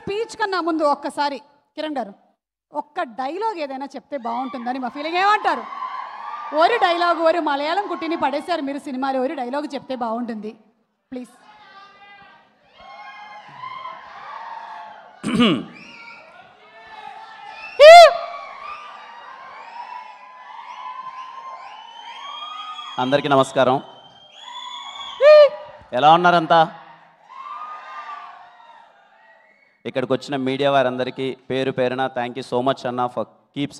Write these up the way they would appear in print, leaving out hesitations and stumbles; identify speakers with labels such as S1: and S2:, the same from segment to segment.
S1: Speech కన్నా ముందు ఒక్కసారి కిరణ్ గారు ఒక్క డైలాగ్ ఏదైనా చెప్తే బాగుంటుందని మా ఫీలింగ్. ఏమంటారు? ఓరి డైలాగ్, ఓరి మలయాళం కుట్టిని పడేశారు మీరు సినిమాలో, ఓరి డైలాగ్ చెప్తే బాగుంటుంది ప్లీజ్.
S2: అందరికీ నమస్కారం. ఎలా ఉన్నారంతా? ఇక్కడికి వచ్చిన మీడియా వారందరికీ పేరు పేరున థ్యాంక్ యూ సో మచ్ అన్న ఫర్ కీప్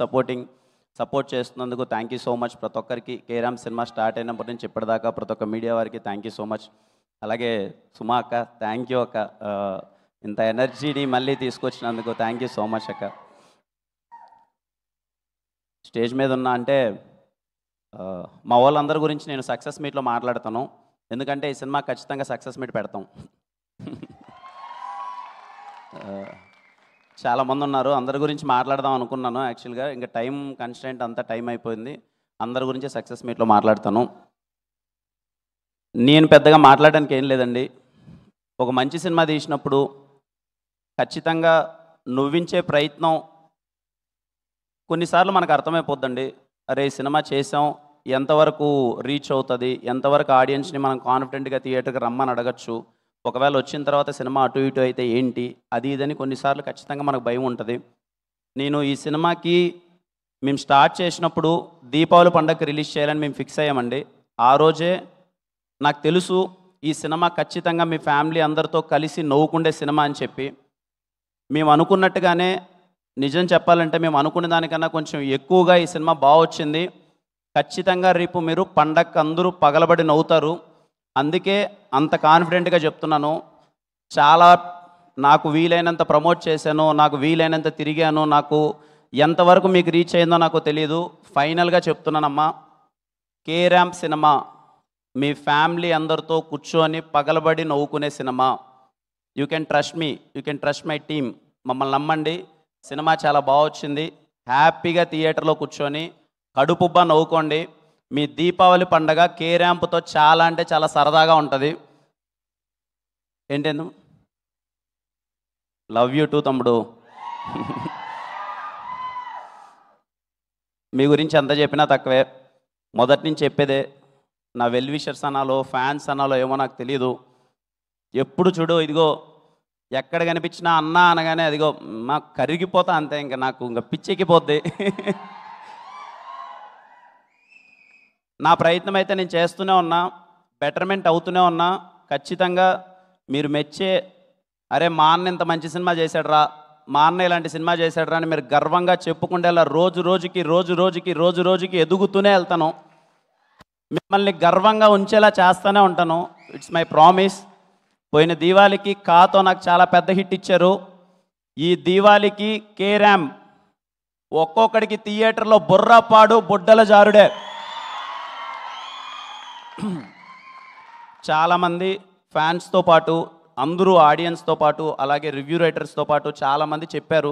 S2: సపోర్ట్ చేస్తున్నందుకు థ్యాంక్ యూ సో మచ్. ప్రతి ఒక్కరికి కేరామ్ సినిమా స్టార్ట్ అయినప్పటి నుంచి ఇప్పటిదాకా ప్రతి ఒక్క మీడియా వారికి థ్యాంక్ యూ సో మచ్. అలాగే సుమా అక్క థ్యాంక్ యూ అక్క, ఇంత ఎనర్జీని మళ్ళీ తీసుకొచ్చినందుకు థ్యాంక్ యూ సో మచ్ అక్క. స్టేజ్ మీద ఉన్నా అంటే మా వాళ్ళందరి గురించి నేను సక్సెస్ మీట్లో మాట్లాడతాను, ఎందుకంటే ఈ సినిమా ఖచ్చితంగా సక్సెస్ మీట్ పెడతాం. చాలామంది ఉన్నారు, అందరి గురించి మాట్లాడదాం అనుకున్నాను యాక్చువల్గా, ఇంకా టైం కన్స్టెంట్ అంతా టైం అయిపోయింది. అందరి గురించి సక్సెస్ మీట్లో మాట్లాడతాను. నేను పెద్దగా మాట్లాడడానికి ఏం లేదండి. ఒక మంచి సినిమా తీసినప్పుడు ఖచ్చితంగా నవ్వించే ప్రయత్నం కొన్నిసార్లు మనకు అర్థమైపోద్దండి. అరే ఈ సినిమా చేసాం, ఎంతవరకు రీచ్ అవుతుంది, ఎంతవరకు ఆడియన్స్ని మనం కాన్ఫిడెంట్గా థియేటర్కి రమ్మని అడగచ్చు, ఒకవేళ వచ్చిన తర్వాత సినిమా అటు ఇటు అయితే ఏంటి, అది ఇదని కొన్నిసార్లు ఖచ్చితంగా మనకు భయం ఉంటుంది. నేను ఈ సినిమాకి మేము స్టార్ట్ చేసినప్పుడు దీపావళి పండగకి రిలీజ్ చేయాలని మేము ఫిక్స్ అయ్యామండి. ఆ రోజే నాకు తెలుసు ఈ సినిమా ఖచ్చితంగా మీ ఫ్యామిలీ అందరితో కలిసి నవ్వుకుండే సినిమా అని చెప్పి. మేము అనుకున్నట్టుగానే, నిజం చెప్పాలంటే మేము అనుకునే దానికన్నా కొంచెం ఎక్కువగా ఈ సినిమా బాగా వచ్చింది. ఖచ్చితంగా రేపు మీరు పండగకి అందరూ పగలబడి నవ్వుతారు. అందుకే అంత కాన్ఫిడెంట్గా చెప్తున్నాను. చాలా నాకు వీలైనంత ప్రమోట్ చేశాను, నాకు వీలైనంత తిరిగాను, నాకు ఎంతవరకు మీకు రీచ్ అయిందో నాకు తెలియదు. ఫైనల్గా చెప్తున్నానమ్మా, కేరామ్ సినిమా మీ ఫ్యామిలీ అందరితో కూర్చొని పగలబడి నవ్వుకునే సినిమా. You can trust me, you can trust my team. మమ్మల్ని నమ్మండి, సినిమా చాలా బాగా వచ్చింది. హ్యాపీగా థియేటర్లో కూర్చొని కడుపుబ్బా నవ్వుకోండి. మీ దీపావళి పండగ కేరాంప్తో చాలా అంటే చాలా సరదాగా ఉంటుంది. ఏంటేందు లవ్ యూ టూ తమ్ముడు. మీ గురించి ఎంత చెప్పినా తక్కువే. మొదటి నుంచి చెప్పేదే, నా వెల్ విషర్స్ అనాలో ఫ్యాన్స్ అనాలో ఏమో నాకు తెలీదు. ఎప్పుడు చూడు ఇదిగో ఎక్కడ కనిపించినా అన్నా అనగానే అదిగో మాకు కరిగిపోతా అంతే, ఇంకా నాకు ఇంకా పిచ్చెక్కిపోద్ది. నా ప్రయత్నం అయితే నేను చేస్తూనే ఉన్నా, బెటర్మెంట్ అవుతూనే ఉన్నా. ఖచ్చితంగా మీరు మెచ్చే, అరే మా అన్న ఇంత మంచి సినిమా చేశాడురా, మా అన్న ఇలాంటి సినిమా చేశాడురా అని మీరు గర్వంగా చెప్పుకుంటేలా రోజు రోజుకి ఎదుగుతూనే వెళ్తాను. మిమ్మల్ని గర్వంగా ఉంచేలా చేస్తూనే ఉంటాను. It's my promise. పోయిన దీవాళికి కాతో నాకు చాలా పెద్ద హిట్ ఇచ్చారు. ఈ దీవాళికి కేరామ్ ఒక్కొక్కడికి థియేటర్లో బుర్రపాడు బుడ్డల జారుడే. చాలామంది ఫ్యాన్స్తో పాటు, అందరూ ఆడియన్స్తో పాటు, అలాగే రివ్యూ రైటర్స్తో పాటు చాలామంది చెప్పారు,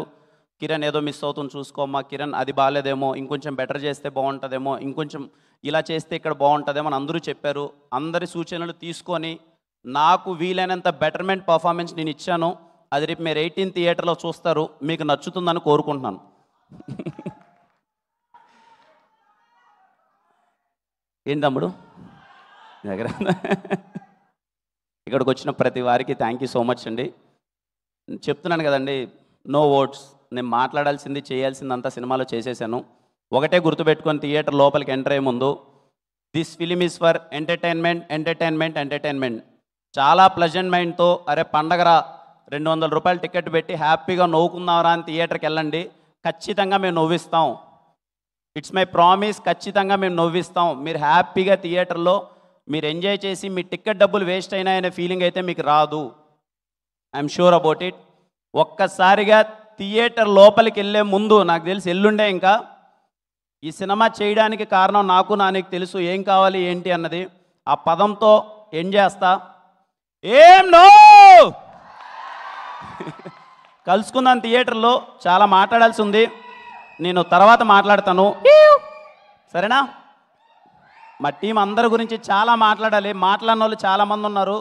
S2: కిరణ్ ఏదో మిస్ అవుతుంది చూసుకోమ్మా, కిరణ్ అది బాగాలేదేమో, ఇంకొంచెం బెటర్ చేస్తే బాగుంటుందేమో, ఇంకొంచెం ఇలా చేస్తే ఇక్కడ బాగుంటుందేమో అని అందరూ చెప్పారు. అందరి సూచనలు తీసుకొని నాకు వీలైనంత బెటర్మెంట్ పర్ఫార్మెన్స్ నేను ఇచ్చాను. అది రేపు మీరు 18 థియేటర్లో చూస్తారు, మీకు నచ్చుతుందని కోరుకుంటున్నాను. ఏంటి తమ్ముడు దగ్గర ఇక్కడికి వచ్చిన ప్రతి వారికి థ్యాంక్ యూ సో మచ్ అండి. చెప్తున్నాను కదండి, నో వర్డ్స్. నేను మాట్లాడాల్సింది చేయాల్సిందంతా సినిమాలో చేసేసాను. ఒకటే గుర్తుపెట్టుకొని థియేటర్ లోపలికి ఎంటర్ అయ్యే ముందు, this film is for entertainment. చాలా ప్లెజెంట్ మైండ్తో, అరే పండగరా 200 రూపాయలు టికెట్ పెట్టి హ్యాపీగా నవ్వుకుందాంరా అని థియేటర్కి వెళ్ళండి. ఖచ్చితంగా మేము నవ్విస్తాం. ఇట్స్ మై ప్రామిస్, ఖచ్చితంగా మేము నవ్విస్తాం. మీరు హ్యాపీగా థియేటర్లో మీరు ఎంజాయ్ చేసి మీ టికెట్ డబ్బులు వేస్ట్ అయినాయనే ఫీలింగ్ అయితే మీకు రాదు. I'm sure about it. ఒక్కసారిగా థియేటర్ లోపలికి వెళ్ళే ముందు, నాకు తెలిసి ఎల్లుండే ఇంకా ఈ సినిమా చేయడానికి కారణం నాకు నానికి తెలుసు ఏం కావాలి ఏంటి అన్నది. ఆ పదంతో ఎండ్ చేస్తా. ఏం నో కలుసుకుందాం థియేటర్లో. చాలా మాట్లాడాల్సి ఉంది, నేను తర్వాత మాట్లాడతాను, సరేనా? మా టీం అందరి గురించి చాలా మాట్లాడాలి. మాట్లాడిన వాళ్ళు చాలామంది ఉన్నారు,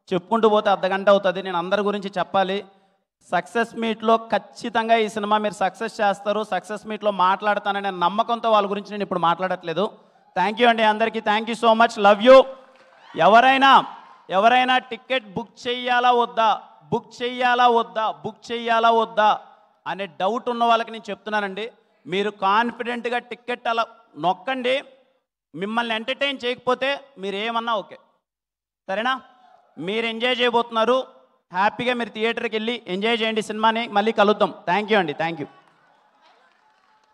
S2: చెప్పుకుంటూ పోతే అర్ధగంట అవుతుంది. నేను అందరి గురించి చెప్పాలి. సక్సెస్ మీట్లో ఖచ్చితంగా ఈ సినిమా మీరు సక్సెస్ చేస్తారు. సక్సెస్ మీట్లో మాట్లాడతాననే నమ్మకంతో వాళ్ళ గురించి నేను ఇప్పుడు మాట్లాడట్లేదు. థ్యాంక్ యూ అండి అందరికీ. Thank you so much. Love you. ఎవరైనా టికెట్ బుక్ చెయ్యాలా వద్దా అనే డౌట్ ఉన్న వాళ్ళకి నేను చెప్తున్నానండి, మీరు కాన్ఫిడెంట్గా టికెట్ అలా నొక్కండి. మిమ్మల్ని ఎంటర్టైన్ చేయకపోతే మీరు ఏమన్నా ఓకే, సరేనా? మీరు ఎంజాయ్ చేయబోతున్నారు. హ్యాపీగా మీరు థియేటర్కి వెళ్ళి ఎంజాయ్ చేయండి సినిమాని. మళ్ళీ కలుద్దాం. థ్యాంక్ యూ అండి. Thank you.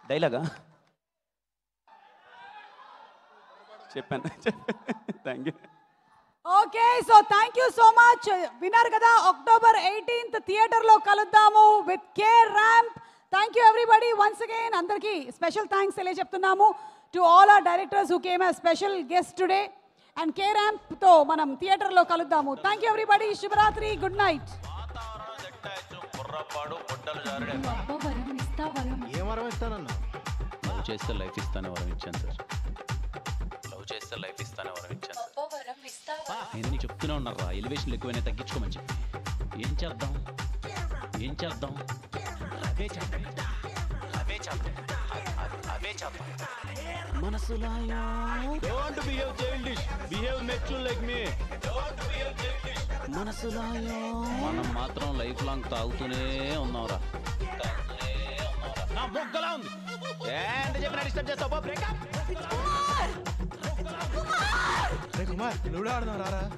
S2: డైలాగా చెప్పాను. Thank you.
S1: Okay, so thank you so much. విన్నారు కదా, October 18th థియేటర్లో కలుద్దాము with K Ramp. Thank you everybody once again. అందరికీ స్పెషల్ థ్యాంక్స్ తెలియజెప్తున్నాము to all our directors who came as special guest today. And K ర్యాంప్తో మనం థియేటర్లో కలుద్దాము. Thank you everybody. శుభరాత్రి, గుడ్ నైట్.
S3: ఏం వరం ఇస్తానన్నా?
S2: లవ్ చేస్తే లైఫ్ ఇస్తానే వరం ఇచ్చాను సార్. లవ్ చేస్తే లైఫ్ ఇస్తానే వరం ఇచ్చాను సార్. నేను నీకు చెప్తూనే ఉన్నారా, ఎలివేషన్ ఎక్కువైనా తగ్గించుకోమని చెప్పి. ఏం చేద్దాం మనసులాయో.
S3: Don't behave childish. Behave mature like me.
S2: మనసులాయో. మనం మాత్రం లైఫ్ లాంగ్ తాగుతూనే ఉన్నావురా.
S3: నా మొగ్గలా ఉంది. ఏంటి చెప్పినా డిస్టర్బ్ చేస్తావు? బ్రేకప్. కుమార్ నువ్వు ఆడుతున్నావు రారా.